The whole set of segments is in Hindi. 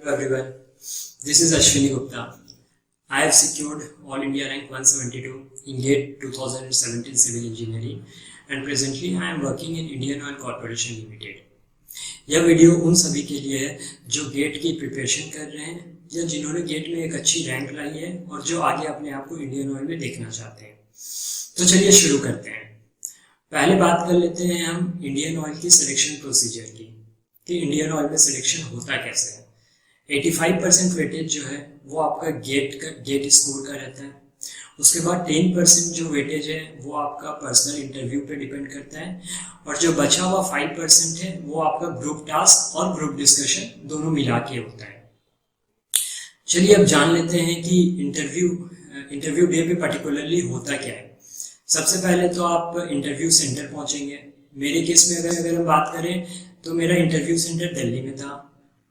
Hello everyone, this is Ashwini Gupta. I have secured All India Rank 172 in GATE 2017 Civil Engineering and presently I am working in Indian Oil Corporation Limited. यह वीडियो उन सभी के लिए है जो गेट की प्रिपरेशन कर रहे हैं या जिन्होंने गेट में एक अच्छी रैंक लाई है और जो आगे अपने आप को इंडियन ऑयल में देखना चाहते हैं। तो चलिए शुरू करते हैं। पहले बात कर लेते हैं हम इंडियन ऑयल की सिलेक्शन प्रोसीजर की कि इंडियन ऑयल में सिलेक्शन होता कैसे है। 85% वेटेज जो है वो आपका गेट स्कोर का रहता है। उसके बाद 10% जो वेटेज है वो आपका पर्सनल इंटरव्यू पे डिपेंड करता है और जो बचा हुआ 5% है वो आपका ग्रुप टास्क और ग्रुप डिस्कशन दोनों मिला के होता है। चलिए अब जान लेते हैं कि इंटरव्यू डे पे पर्टिकुलरली होता क्या है। सबसे पहले तो आप इंटरव्यू सेंटर पहुंचेंगे। मेरे केस में अगर हम बात करें तो मेरा इंटरव्यू सेंटर दिल्ली में था।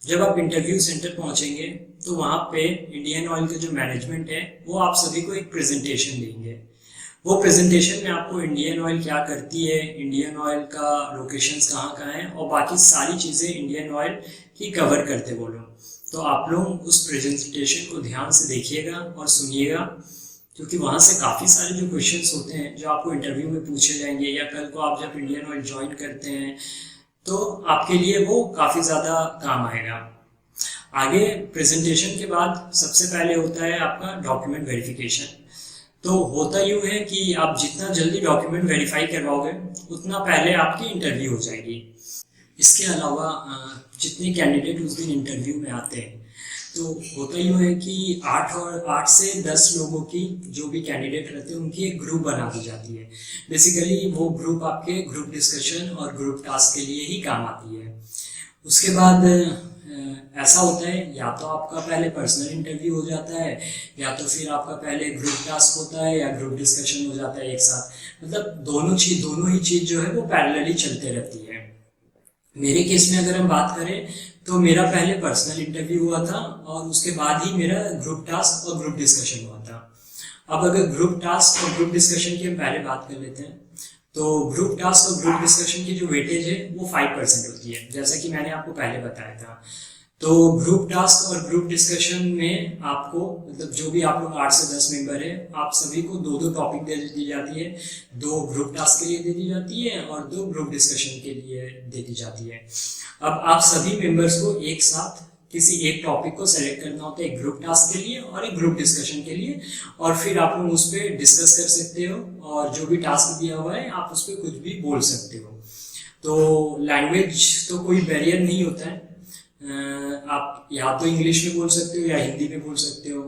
जब आप इंटरव्यू सेंटर पहुंचेंगे तो वहाँ पे इंडियन ऑयल का जो मैनेजमेंट है वो आप सभी को एक प्रेजेंटेशन देंगे। वो प्रेजेंटेशन में आपको इंडियन ऑयल क्या करती है, इंडियन ऑयल का लोकेशंस कहाँ कहाँ हैं और बाकी सारी चीज़ें इंडियन ऑयल की कवर करते वो लोग। तो आप लोग उस प्रेजेंटेशन को ध्यान से देखिएगा और सुनिएगा क्योंकि वहाँ से काफ़ी सारे जो क्वेश्चंस होते हैं जो आपको इंटरव्यू में पूछे जाएंगे या कल को आप जब इंडियन ऑयल ज्वाइन करते हैं तो आपके लिए वो काफ़ी ज़्यादा काम आएगा। आगे प्रेजेंटेशन के बाद सबसे पहले होता है आपका डॉक्यूमेंट वेरिफिकेशन। तो होता यूँ है कि आप जितना जल्दी डॉक्यूमेंट वेरीफाई करवाओगे उतना पहले आपकी इंटरव्यू हो जाएगी। इसके अलावा जितने कैंडिडेट उस दिन इंटरव्यू में आते हैं तो होता यूँ है कि 8 से 10 लोगों की जो भी कैंडिडेट रहते हैं उनकी एक ग्रुप बना दी जाती है। बेसिकली वो ग्रुप आपके ग्रुप डिस्कशन और ग्रुप टास्क के लिए ही काम आती है। उसके बाद ऐसा होता है या तो आपका पहले पर्सनल इंटरव्यू हो जाता है या तो फिर आपका पहले ग्रुप टास्क होता है या ग्रुप डिस्कशन हो जाता है एक साथ। मतलब दोनों ही चीज़ जो है वो पैरेलली चलते रहती है। मेरे केस में अगर हम बात करें तो मेरा पहले पर्सनल इंटरव्यू हुआ था और उसके बाद ही मेरा ग्रुप टास्क और ग्रुप डिस्कशन हुआ था। अब अगर ग्रुप टास्क और ग्रुप डिस्कशन की हम पहले बात कर लेते हैं तो ग्रुप टास्क और ग्रुप डिस्कशन की जो वेटेज है वो 5% होती है, जैसा कि मैंने आपको पहले बताया था। तो ग्रुप टास्क और ग्रुप डिस्कशन में आपको मतलब जो भी आप लोग 8 से 10 मेंबर है आप सभी को 2 टॉपिक दे दी जाती है। 2 ग्रुप टास्क के लिए दे दी जाती है और 2 ग्रुप डिस्कशन के लिए दे दी जाती है। अब आप सभी मेंबर्स को एक साथ किसी एक टॉपिक को सेलेक्ट करना होता है, एक ग्रुप टास्क के लिए और एक ग्रुप डिस्कशन के लिए, और फिर आप लोग उस पर डिस्कस कर सकते हो और जो भी टास्क दिया हुआ है आप उस पर कुछ भी बोल सकते हो। तो लैंग्वेज तो कोई बैरियर नहीं होता है। आप या तो इंग्लिश में बोल सकते हो या हिंदी में बोल सकते हो।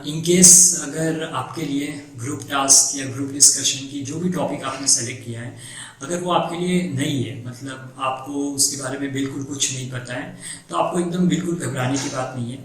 इन केस अगर आपके लिए ग्रुप टास्क या ग्रुप डिस्कशन की जो भी टॉपिक आपने सेलेक्ट किया है अगर वो आपके लिए नहीं है, मतलब आपको उसके बारे में बिल्कुल कुछ नहीं पता है, तो आपको एकदम बिल्कुल घबराने की बात नहीं है।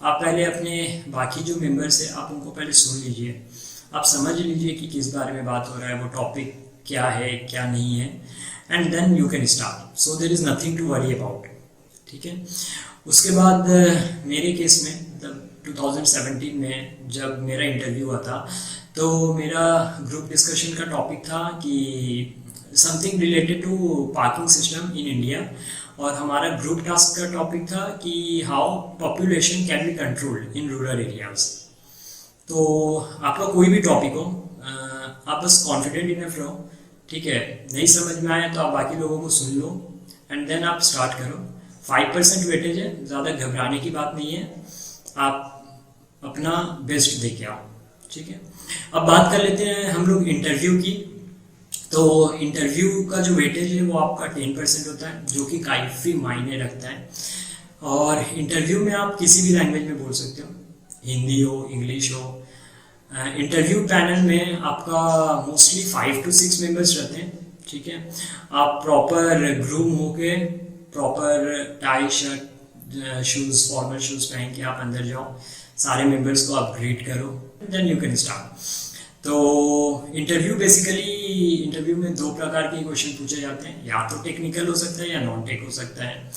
आप पहले अपने बाकी जो मेंबर्स हैं आप उनको पहले सुन लीजिए, आप समझ लीजिए कि किस बारे में बात हो रहा है, वो टॉपिक क्या है क्या नहीं है, and then you can start. So there is nothing to worry about. ठीक है। उसके बाद मेरे केस में मतलब 2017 में जब मेरा इंटरव्यू हुआ था तो मेरा ग्रुप डिस्कशन का टॉपिक था कि something related to parking system in India, और हमारा ग्रुप टास्क का टॉपिक था कि how population can be controlled in rural areas. तो आपका कोई भी टॉपिक हो आप बस कॉन्फिडेंट इनफ रहो। ठीक है, नहीं समझ में आया तो आप बाकी लोगों को सुन लो एंड देन आप स्टार्ट करो। 5% वेटेज है, ज़्यादा घबराने की बात नहीं है, आप अपना बेस्ट दे के आओ। ठीक है। अब बात कर लेते हैं हम लोग इंटरव्यू की। तो इंटरव्यू का जो वेटेज है वो आपका 10% होता है जो कि काफ़ी मायने रखता है। और इंटरव्यू में आप किसी भी लैंग्वेज में बोल सकते हो, हिंदी हो इंग्लिश हो। इंटरव्यू पैनल में आपका मोस्टली 5 to 6 मेंबर्स रहते हैं। ठीक है। आप प्रॉपर ग्रूम होके proper tie shirt shoes formal shoes पहन के आप अंदर जाओ, सारे मेंबर्स को आप ग्रीट करो, देन यू कैन स्टार्ट। तो इंटरव्यू में 2 प्रकार के क्वेश्चन पूछे जाते हैं, या तो टेक्निकल हो सकता है या नॉन टेक हो सकता है।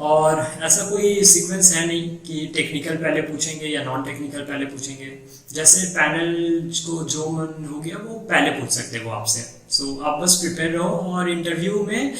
और ऐसा कोई सीक्वेंस है नहीं कि टेक्निकल पहले पूछेंगे या नॉन टेक्निकल पहले पूछेंगे। जैसे पैनल को जो मन हो गया वो पहले पूछ सकते हैं वो आपसे। सो आप बस प्रिपेयर रहो और इंटरव्यू में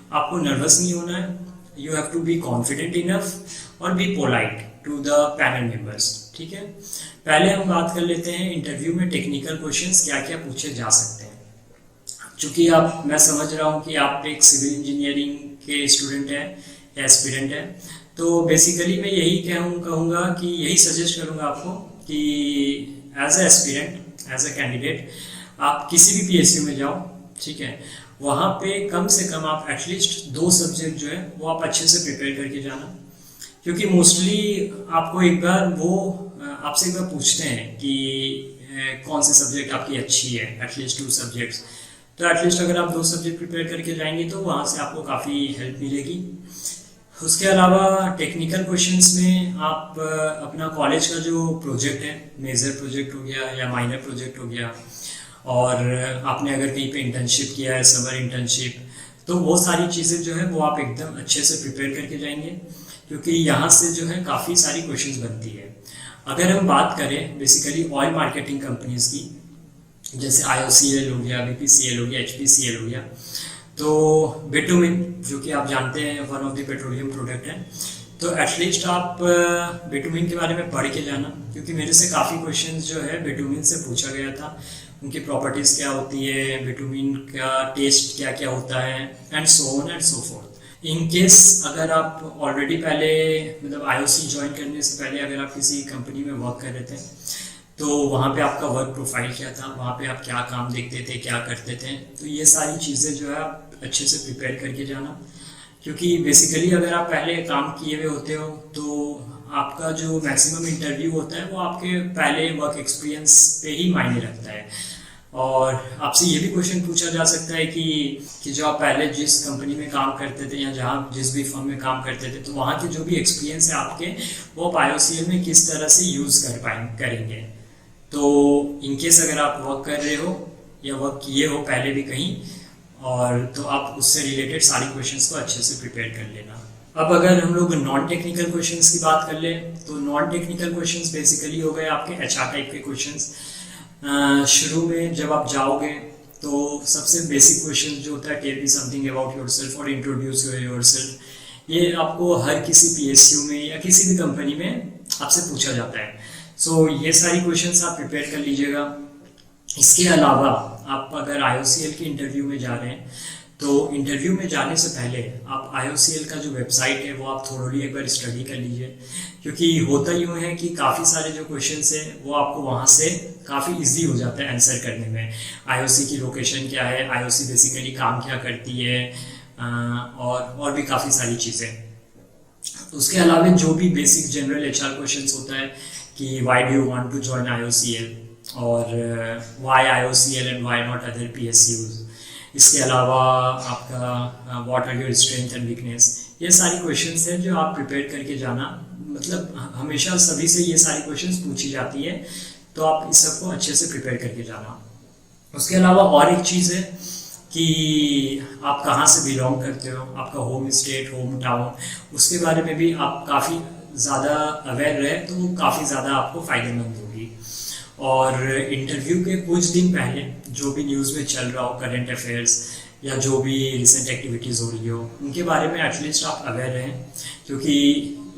आपको नर्वस नहीं होना है। You have to be confident enough और be polite to the panel members. ठीक है, पहले हम बात कर लेते हैं इंटरव्यू में टेक्निकल क्वेश्चंस क्या क्या पूछे जा सकते हैं। चूँकि मैं समझ रहा हूँ कि आप एक सिविल इंजीनियरिंग के स्टूडेंट हैं या एस्पिरेंट हैं, तो बेसिकली मैं यही कहूँगा कि यही सजेस्ट करूँगा आपको कि as a aspirant, as a candidate, आप किसी भी PSU में जाओ, ठीक है, वहाँ पे कम से कम आप एटलीस्ट 2 सब्जेक्ट जो है वो आप अच्छे से प्रिपेयर करके जाना। क्योंकि मोस्टली आपको आपसे एक बार पूछते हैं कि कौन से सब्जेक्ट आपकी अच्छी है, एटलीस्ट 2 सब्जेक्ट्स। तो एटलीस्ट अगर आप 2 सब्जेक्ट प्रिपेयर करके जाएंगे तो वहाँ से आपको काफ़ी हेल्प मिलेगी। उसके अलावा टेक्निकल क्वेश्चंस में आप अपना कॉलेज का जो प्रोजेक्ट है, मेजर प्रोजेक्ट हो गया या माइनर प्रोजेक्ट हो गया, और आपने अगर कहीं पे इंटर्नशिप किया है, समर इंटर्नशिप, तो वो सारी चीज़ें जो है वो आप एकदम अच्छे से प्रिपेयर करके जाएंगे, क्योंकि यहाँ से जो है काफ़ी सारी क्वेश्चंस बनती है। अगर हम बात करें बेसिकली ऑयल मार्केटिंग कंपनीज़ की, जैसे IOCL हो गया, BPCL हो गया, HPCL हो गया, तो बिटुमिन, जो कि आप जानते हैं one of the petroleum product है, तो एटलीस्ट आप बिटुमिन के बारे में पढ़ के जाना, क्योंकि मेरे से काफ़ी क्वेश्चंस जो है बिटुमिन से पूछा गया था। उनकी प्रॉपर्टीज़ क्या होती है, बिटुमिन का टेस्ट क्या क्या होता है, and so on and so fourth. In case अगर आप ऑलरेडी पहले मतलब IOC ज्वाइन करने से पहले अगर आप किसी कंपनी में वर्क कर रहे थे, तो वहाँ पे आपका वर्क प्रोफाइल क्या था, वहाँ पे आप क्या काम देखते थे, क्या करते थे, तो ये सारी चीज़ें जो है आप अच्छे से प्रिपेयर करके जाना। क्योंकि बेसिकली अगर आप पहले काम किए हुए होते हो तो आपका जो मैक्सिमम इंटरव्यू होता है वो आपके पहले वर्क एक्सपीरियंस पे ही मायने रखता है। और आपसे ये भी क्वेश्चन पूछा जा सकता है कि जो आप पहले जिस कंपनी में काम करते थे या जहाँ जिस भी फर्म में काम करते थे, तो वहाँ के जो भी एक्सपीरियंस है आपके, वो आप IOCL में किस तरह से यूज़ करेंगे। तो इनकेस अगर आप वर्क कर रहे हो या वर्क किए हो पहले भी कहीं, और तो आप उससे रिलेटेड सारी क्वेश्चंस को अच्छे से प्रिपेयर कर लेना। अब अगर हम लोग नॉन टेक्निकल क्वेश्चंस की बात कर लें, तो नॉन टेक्निकल क्वेश्चंस बेसिकली हो गए आपके HR टाइप के क्वेश्चंस। शुरू में जब आप जाओगे तो सबसे बेसिक क्वेश्चन जो होता है, tell me something about yourself और इंट्रोड्यूस योरसेल्फ, ये आपको हर किसी PSU में या किसी भी कंपनी में आपसे पूछा जाता है। सो ये सारी क्वेश्चंस आप प्रिपेयर कर लीजिएगा। इसके अलावा आप अगर IOCL के इंटरव्यू में जा रहे हैं, तो इंटरव्यू में जाने से पहले आप IOCL का जो वेबसाइट है वो आप थोड़ी एक बार स्टडी कर लीजिए, क्योंकि होता यूँ है कि काफ़ी सारे जो क्वेश्चंस हैं वो आपको वहाँ से काफ़ी इजी हो जाता है आंसर करने में। IOC की लोकेशन क्या है, IOC बेसिकली काम क्या करती है, और भी काफ़ी सारी चीज़ें। उसके अलावा जो भी बेसिक जनरल HR क्वेश्चंस होता है कि why do you want to join IOCL, और why IOCL and why not other PSUs। इसके अलावा आपका what are your strength and weakness, ये सारी क्वेश्चंस हैं जो आप प्रिपेयर करके जाना। मतलब हमेशा सभी से ये सारी क्वेश्चंस पूछी जाती है, तो आप इस सबको अच्छे से प्रिपेयर करके जाना। उसके अलावा और एक चीज़ है कि आप कहाँ से बिलोंग करते हो, आपका होम स्टेट, होम टाउन, उसके बारे में भी आप काफ़ी ज़्यादा अवेयर रहे तो काफ़ी ज़्यादा आपको फ़ायदेमंद होगी। और इंटरव्यू के कुछ दिन पहले जो भी न्यूज़ में चल रहा हो, करंट अफेयर्स या जो भी रिसेंट एक्टिविटीज़ हो रही हो, उनके बारे में एटलीस्ट आप अवेयर रहें, क्योंकि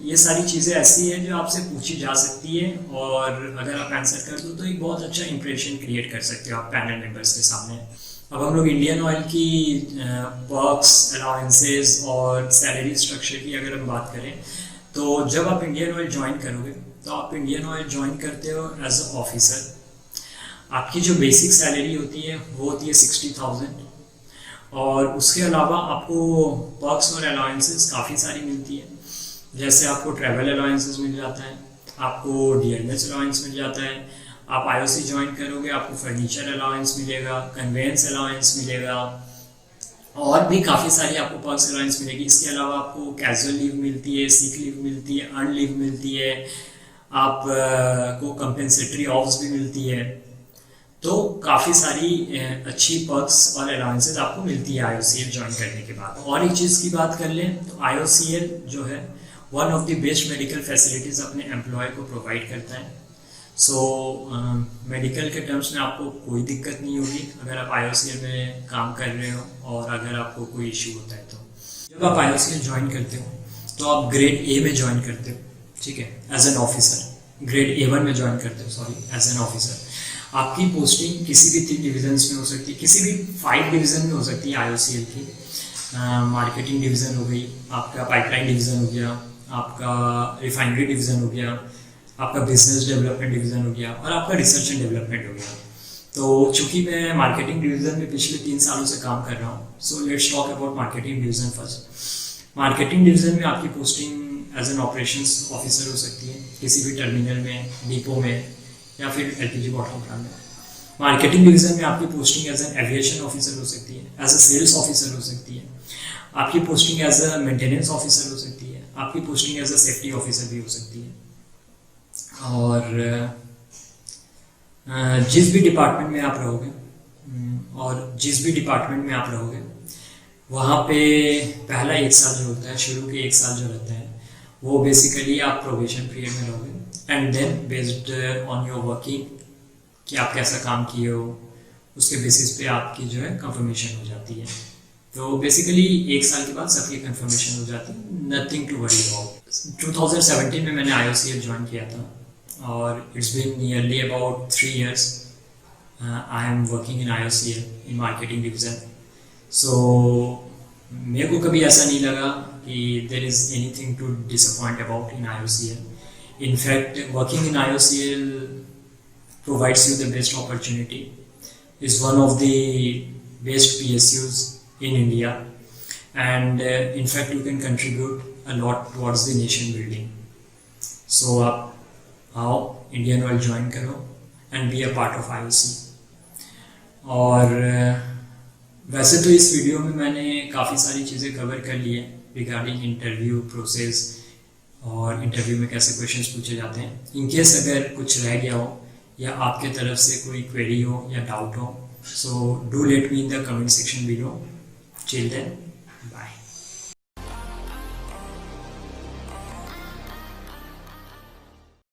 ये सारी चीज़ें ऐसी हैं जो आपसे पूछी जा सकती है, और अगर आप आंसर कर दो तो एक बहुत अच्छा इंप्रेशन क्रिएट कर सकते हो आप पैनल मेंबर्स के सामने। अब हम लोग इंडियन ऑयल की पर्क्स, अलाउंसेस और सैलरी स्ट्रक्चर की अगर हम बात करें, तो जब आप इंडियन ऑयल ज्वाइन करोगे तो आप इंडियन ऑयल ज्वाइन करते हो एज अ ऑफिसर। आपकी जो बेसिक सैलरी होती है वो होती है 60,000, और उसके अलावा आपको पर्क्स और अलाउंसेस काफ़ी सारी मिलती है। जैसे आपको ट्रैवल अलाउंसेस मिल जाता है, आपको DLS अलाउंस मिल जाता है, आप IOC ज्वाइन करोगे आपको फर्नीचर अलाउंस मिलेगा, कन्वेंस अलाउंस मिलेगा, और भी काफ़ी सारी आपको पर्क्स अलाउंस मिलेगी। इसके अलावा आपको कैजुअल लीव मिलती है, सिक लीव मिलती है, अर्न लीव मिलती है, आप को कंपेंसेटरी ऑफ्स भी मिलती है। तो काफ़ी सारी अच्छी पर्क्स और अलाउंसेस आपको मिलती है IOCL ज्वाइन करने के बाद। और एक चीज़ की बात कर लें तो IOCL जो है one of the best medical facilities अपने एम्प्लॉय को प्रोवाइड करता है। सो मेडिकल के टर्म्स में आपको कोई दिक्कत नहीं होगी अगर आप IOCL में काम कर रहे हो और अगर आपको कोई इश्यू होता है तो। जब आप IOCL ज्वाइन करते हो तो आप ग्रेड ए में ज्वाइन करते हो, ठीक है, as an officer. Grade A1 में ज्वाइन करते हो, सॉरी, एज एन ऑफिसर। आपकी पोस्टिंग किसी भी 3 डिविजन्स में हो सकती है, किसी भी 5 डिवीज़न में हो सकती है IOCL की। मार्केटिंग डिवीज़न हो गई, आपका पाइपलाइन डिवीज़न हो गया, आपका रिफाइनरी डिवीज़न हो गया, आपका बिजनेस डेवलपमेंट डिवीज़न हो गया और आपका रिसर्च एंड डेवलपमेंट हो गया। तो चूंकि मैं मार्केटिंग डिवीज़न में पिछले 3 सालों से काम कर रहा हूँ, so let's talk about marketing division first. Marketing division में आपकी posting as an operations officer हो सकती है, किसी भी टर्मिनल में, डिपो में या फिर LPG बॉटल प्लांट में। मार्केटिंग डिवीज़न में आपकी posting as an aviation officer हो सकती है, एज अ सेल्स ऑफिसर हो सकती है, आपकी posting as a maintenance officer हो सकती है, आपकी posting as a safety officer भी हो सकती है। और जिस भी डिपार्टमेंट में आप रहोगे वहाँ पे पहला 1 साल जो होता है, शुरू के 1 साल जो रहता है, वो बेसिकली आप प्रोबेशन पीरियड में रहोगे and then based on your working कि आप कैसा काम किए हो, उसके बेसिस पे आपकी जो है कंफर्मेशन हो जाती है। तो बेसिकली 1 साल के बाद सबकी कंफर्मेशन हो जाती है, नथिंग टू वरी अबाउट। 2017 में मैंने IOCL ज्वाइन किया था और it's been nearly about 3 years I am working in IOCL in marketing division. So मेरे को कभी ऐसा नहीं लगा कि there is anything to disappoint about in IOCL। In fact, working in IOCL provides you the best opportunity. Is one of the best PSUs in India, and in fact, you can contribute a lot towards the nation building. So, आओ इंडियन ऑयल ज्वाइन करो and be a part of IOC. और वैसे तो इस वीडियो में मैंने काफ़ी सारी चीज़ें कवर कर ली है रिगार्डिंग इंटरव्यू प्रोसेस और इंटरव्यू में कैसे क्वेश्चंस पूछे जाते हैं। इनकेस अगर कुछ रह गया हो या आपके तरफ से कोई क्वेरी हो या डाउट हो, so do let me in the comment section below. Till then, bye.